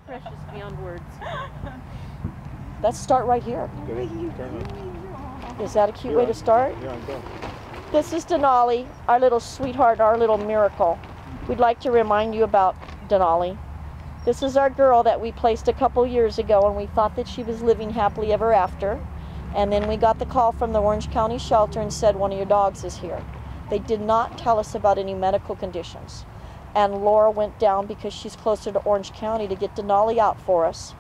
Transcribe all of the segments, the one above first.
Precious beyond words. Let's start right here. Is that a cute way to start? Yeah, I'm done. This is Denali, our little sweetheart, our little miracle. We'd like to remind you about Denali. This is our girl that we placed a couple years ago, and we thought that she was living happily ever after. And then we got the call from the Orange County shelter and said one of your dogs is here. They did not tell us about any medical conditions. And Laura went down because she's closer to Orange County to get Denali out for us.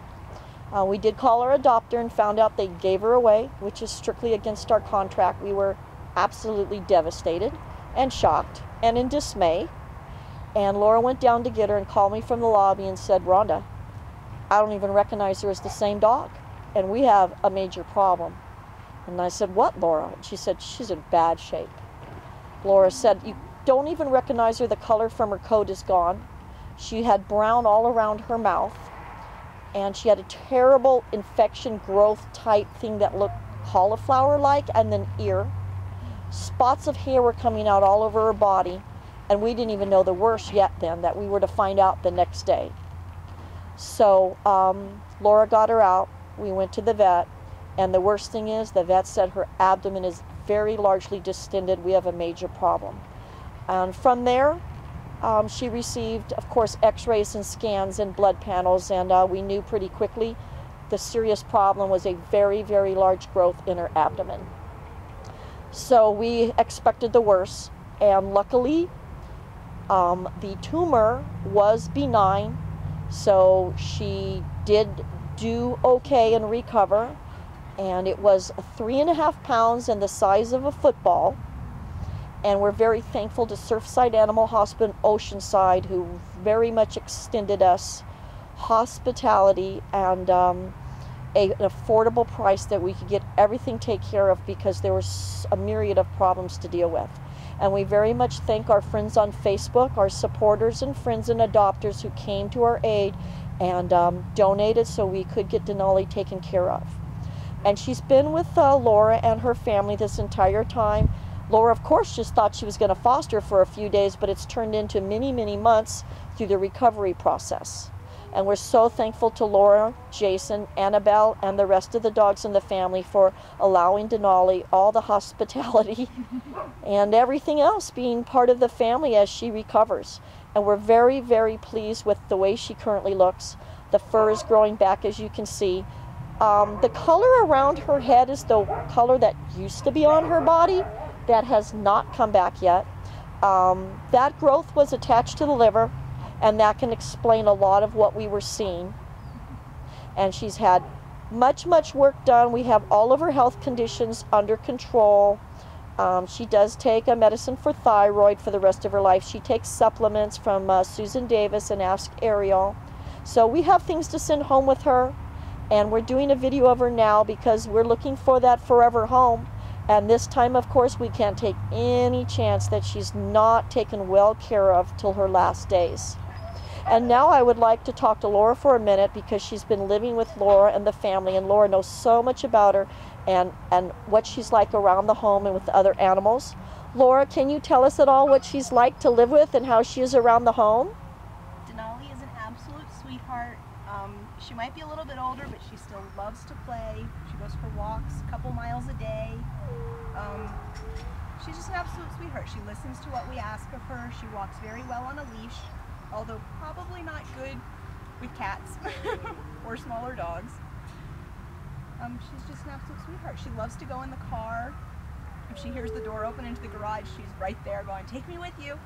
We did call her adopter and found out they gave her away, which is strictly against our contract. We were absolutely devastated and shocked and in dismay. And Laura went down to get her and called me from the lobby and said, Rhonda, I don't even recognize her as the same dog, and we have a major problem. And I said, what, Laura? And she said, she's in bad shape. Laura said, you don't even recognize her. The color from her coat is gone. She had brown all around her mouth, and she had a terrible infection growth type thing that looked cauliflower-like, and then ear. Spots of hair were coming out all over her body, and we didn't even know the worst yet then, that we were to find out the next day. So Laura got her out. We went to the vet, and the worst thing is the vet said her abdomen is very largely distended. We have a major problem. And from there, she received, of course, x-rays and scans and blood panels, and we knew pretty quickly the serious problem was a very, very large growth in her abdomen. So we expected the worst, and luckily the tumor was benign, so she did do okay and recover, and it was 3.5 pounds and the size of a football. And we're very thankful to Surfside Animal Hospital Oceanside, who very much extended us hospitality and an affordable price that we could get everything taken care of, because there was a myriad of problems to deal with. And we very much thank our friends on Facebook, our supporters and friends and adopters who came to our aid and donated so we could get Denali taken care of. And she's been with Laura and her family this entire time. Laura, of course, just thought she was going to foster for a few days, but it's turned into many, many months through the recovery process. And we're so thankful to Laura, Jason, Annabelle, and the rest of the dogs in the family for allowing Denali all the hospitality and everything else, being part of the family as she recovers. And we're very, very pleased with the way she currently looks. The fur is growing back, as you can see. The color around her head is the color that used to be on her body. That has not come back yet. That growth was attached to the liver, and that can explain a lot of what we were seeing. And she's had much, much work done. We have all of her health conditions under control. She does take a medicine for thyroid for the rest of her life. She takes supplements from Susan Davis and Ask Ariel. So we have things to send home with her, and we're doing a video of her now because we're looking for that forever home. And this time, of course, we can't take any chance that she's not taken well care of till her last days. And now I would like to talk to Laura for a minute, because she's been living with Laura and the family, and Laura knows so much about her and what she's like around the home and with the other animals. Laura, can you tell us at all what she's like to live with and how she is around the home? Denali is an absolute sweetheart. She might be a little bit older, but she still loves to play. She goes for walks a couple miles a day. She's just an absolute sweetheart. She listens to what we ask of her. She walks very well on a leash, although probably not good with cats or smaller dogs. She's just an absolute sweetheart. She loves to go in the car. If she hears the door open into the garage, she's right there going, take me with you.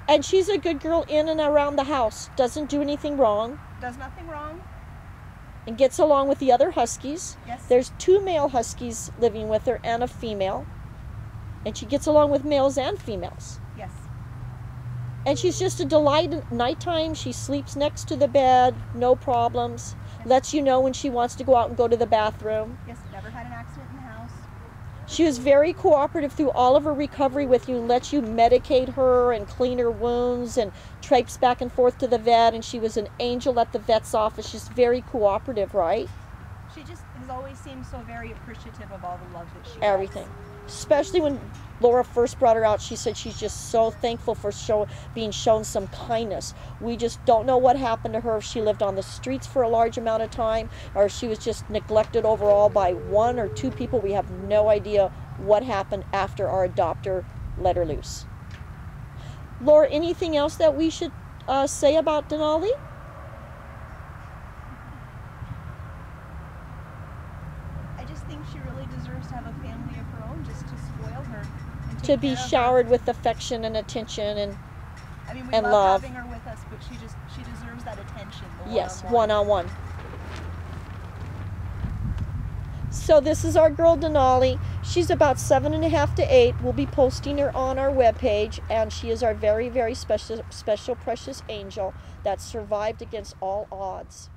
And she's a good girl in and around the house. Doesn't do anything wrong. Does nothing wrong. And gets along with the other huskies. Yes. There's 2 male huskies living with her and a female. And she gets along with males and females. Yes. And she's just a delight at nighttime. She sleeps next to the bed, no problems. Yes. Lets you know when she wants to go out and go to the bathroom. Yes, never had an accident in the house. She was very cooperative through all of her recovery with you and lets you medicate her and clean her wounds and traipse back and forth to the vet. And she was an angel at the vet's office. She's very cooperative, right? She just is has always seemed so very appreciative of all the love that she Everything. gets. Especially when Laura first brought her out, she said she's just so thankful for being shown some kindness. We just don't know what happened to her, if she lived on the streets for a large amount of time, or if she was just neglected overall by 1 or 2 people. We have no idea what happened after our adopter let her loose. Laura, anything else that we should say about Denali? I just think she really deserves to have a family of her own, just to spoil her. And To take be care of showered her. with affection and attention and I mean, we and love love. having her with us, but she deserves that attention. The yes, one-on-one. one-on-one. So this is our girl Denali. She's about 7.5 to 8. We'll be posting her on our webpage, and she is our very, very special precious angel that survived against all odds.